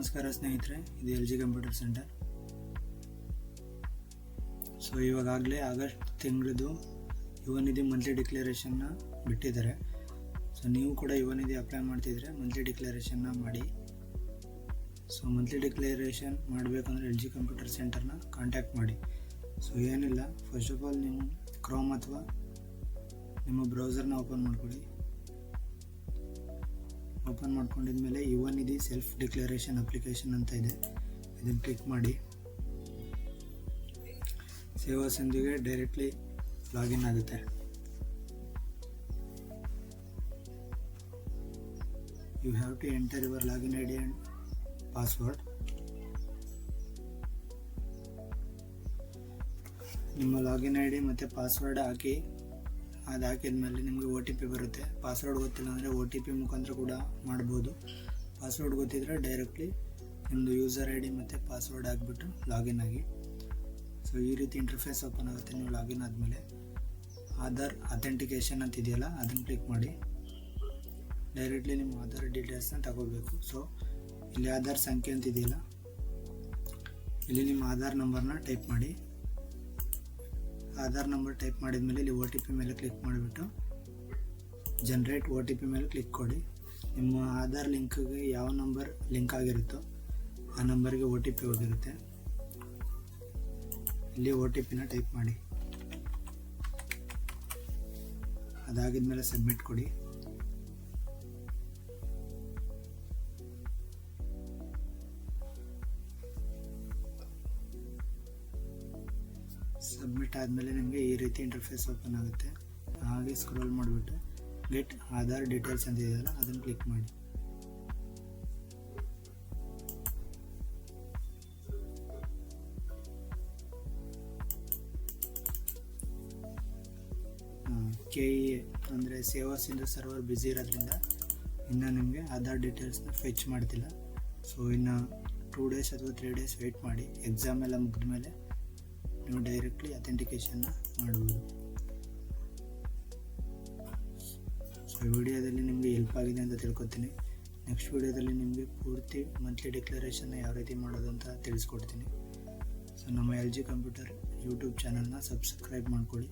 ನಮಸ್ಕಾರ ಸ್ನೇಹಿತರೆ, ಇದು LG ಕಂಪ್ಯೂಟರ್ ಸೆಂಟರ್. ಸೊ ಇವಾಗಲೇ ಆಗಸ್ಟ್ ತಿಂಗಳದು ಯುವನಿಧಿ ಮಂತ್ಲಿ ಡಿಕ್ಲರೇಷನ್ನ ಬಿಟ್ಟಿದ್ದಾರೆ. ಸೊ ನೀವು ಕೂಡ ಯುವನಿಧಿ ಅಪ್ಲೈ ಮಾಡ್ತಿದ್ರೆ ಮಂತ್ಲಿ ಡಿಕ್ಲರೇಷನ್ನ ಮಾಡಿ. ಸೊ ಮಂತ್ಲಿ ಡಿಕ್ಲರೇಷನ್ ಮಾಡಬೇಕಂದ್ರೆ LG ಕಂಪ್ಯೂಟರ್ ಸೆಂಟರ್ನ ಕಾಂಟ್ಯಾಕ್ಟ್ ಮಾಡಿ. ಸೊ ಏನಿಲ್ಲ, ಫಸ್ಟ್ ಆಫ್ ಆಲ್ ನೀವು ಕ್ರೋಮ್ ಅಥವಾ ನಿಮ್ಮ ಬ್ರೌಸರ್ನ ಓಪನ್ ಮಾಡ್ಕೊಳ್ಳಿ. ಓಪನ್ ಮಾಡ್ಕೊಂಡಿದ್ಮೇಲೆ ಯುವನಿಧಿ ಸೆಲ್ಫ್ ಡಿಕ್ಲರೇಷನ್ ಅಪ್ಲಿಕೇಶನ್ ಅಂತ ಇದೆ, ಇದನ್ನು ಕ್ಲಿಕ್ ಮಾಡಿ. ಸೇವಾ ಸಿಂಧುಗೆ ಡೈರೆಕ್ಟ್ಲಿ ಲಾಗಿನ್ ಆಗುತ್ತೆ. You have to enter your login ID and password. ನಿಮ್ಮ ಲಾಗಿನ್ ID ಮತ್ತು ಪಾಸ್ವರ್ಡ್ ಹಾಕಿ. ಅದು ಹಾಕಿದ್ಮೇಲೆ ನಿಮಗೆ OTP ಬರುತ್ತೆ. ಪಾಸ್ವರ್ಡ್ ಗೊತ್ತಿಲ್ಲ ಅಂದರೆ OTP ಮುಖಾಂತರ ಕೂಡ ಮಾಡ್ಬೋದು. ಪಾಸ್ವರ್ಡ್ ಗೊತ್ತಿದ್ರೆ ಡೈರೆಕ್ಟ್ಲಿ ನಿಮ್ಮದು ಯೂಸರ್ ID ಮತ್ತು ಪಾಸ್ವರ್ಡ್ ಹಾಕ್ಬಿಟ್ಟು ಲಾಗಿನ್ ಆಗಿ. ಸೊ ಈ ರೀತಿ ಇಂಟರ್ಫೇಸ್ ಓಪನ್ ಆಗುತ್ತೆ. ನೀವು ಲಾಗಿನ್ ಆದಮೇಲೆ ಆಧಾರ್ ಅಥೆಂಟಿಕೇಷನ್ ಅಂತ ಇದೆಯಲ್ಲ, ಅದನ್ನು ಕ್ಲಿಕ್ ಮಾಡಿ. ಡೈರೆಕ್ಟ್ಲಿ ನಿಮ್ಮ ಆಧಾರ್ ಡೀಟೇಲ್ಸ್ನ ತಗೋಬೇಕು. ಸೊ ಇಲ್ಲಿ ಆಧಾರ್ ಸಂಖ್ಯೆ ಅಂತ ಇದೆಯಲ್ಲ, ಇಲ್ಲಿ ನಿಮ್ಮ ಆಧಾರ್ ನಂಬರ್ನ ಟೈಪ್ ಮಾಡಿ. ಆಧಾರ್ ನಂಬರ್ ಟೈಪ್ ಮಾಡಿದ್ಮೇಲೆ ಇಲ್ಲಿ OTP ಮೇಲೆ ಕ್ಲಿಕ್ ಮಾಡಿಬಿಟ್ಟು ಜನರೇಟ್ OTP ಮೇಲೆ ಕ್ಲಿಕ್ ಕೊಡಿ. ನಿಮ್ಮ ಆಧಾರ್ ಲಿಂಕ್ಗೆ ಯಾವ ನಂಬರ್ ಲಿಂಕ್ ಆಗಿರುತ್ತೋ ಆ ನಂಬರ್ಗೆ OTP ಹೋಗಿರುತ್ತೆ. ಇಲ್ಲಿ OTPನ ಟೈಪ್ ಮಾಡಿ. ಅದಾಗಿದ್ಮೇಲೆ ಸಬ್ಮಿಟ್ ಕೊಡಿ. ಸಬ್ಮಿಟ್ ಆದಮೇಲೆ ನಿಮಗೆ ಈ ರೀತಿ ಇಂಟರ್ಫೇಸ್ ಓಪನ್ ಆಗುತ್ತೆ. ಹಾಗೆ ಸ್ಕ್ರೋಲ್ ಮಾಡಿಬಿಟ್ಟು ಗೆಟ್ ಆಧಾರ್ ಡೀಟೇಲ್ಸ್ ಅಂತ ಇದೆಯಲ್ಲ, ಅದನ್ನು ಕ್ಲಿಕ್ ಮಾಡಿ. KEA ಅಂದರೆ ಸೇವಾ ಸಿಂಧು ಸರ್ವರ್ ಬ್ಯುಸಿ ಇರೋದ್ರಿಂದ ಇನ್ನು ನಿಮಗೆ ಆಧಾರ್ ಡೀಟೇಲ್ಸ್ನ ಫೆಚ್ ಮಾಡ್ತಿಲ್ಲ. ಸೊ ಇನ್ನು 2 ಡೇಸ್ ಅಥವಾ 3 ಡೇಸ್ ವೆಯ್ಟ್ ಮಾಡಿ. ಎಕ್ಸಾಮ್ ಎಲ್ಲ ಮುಗಿದ ಮೇಲೆ ನೀವು ಡೈರೆಕ್ಟ್ಲಿ ಅಥೆಂಟಿಕೇಷನ್ನ ಮಾಡ್ಬೋದು. ಸೊ ಈ ವಿಡಿಯೋದಲ್ಲಿ ನಿಮಗೆ ಹೆಲ್ಪ್ ಆಗಿದೆ ಅಂತ ತಿಳ್ಕೊತೀನಿ. ನೆಕ್ಸ್ಟ್ ವಿಡಿಯೋದಲ್ಲಿ ನಿಮಗೆ ಪೂರ್ತಿ ಮಂತ್ಲಿ ಡಿಕ್ಲರೇಷನ್ನ ಯಾವ ರೀತಿ ಮಾಡೋದು ಅಂತ ತಿಳಿಸ್ಕೊಡ್ತೀನಿ. ಸೊ ನಮ್ಮ LG ಕಂಪ್ಯೂಟರ್ ಯೂಟ್ಯೂಬ್ ಚಾನಲ್ನ ಸಬ್ಸ್ಕ್ರೈಬ್ ಮಾಡ್ಕೊಳ್ಳಿ.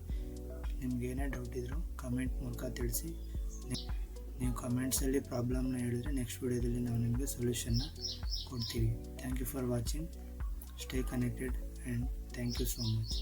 ನಿಮ್ಗೆ ಏನೇ ಡೌಟ್ ಇದ್ದರೂ ಕಮೆಂಟ್ ಮೂಲಕ ತಿಳಿಸಿ. ನೀವು ಕಮೆಂಟ್ಸಲ್ಲಿ ಪ್ರಾಬ್ಲಮ್ನ ಹೇಳಿದ್ರೆ ನೆಕ್ಸ್ಟ್ ವಿಡಿಯೋದಲ್ಲಿ ನಾವು ನಿಮಗೆ ಸೊಲ್ಯೂಷನ್ನ ಕೊಡ್ತೀವಿ. Thank you for watching. Stay connected and thank you so much.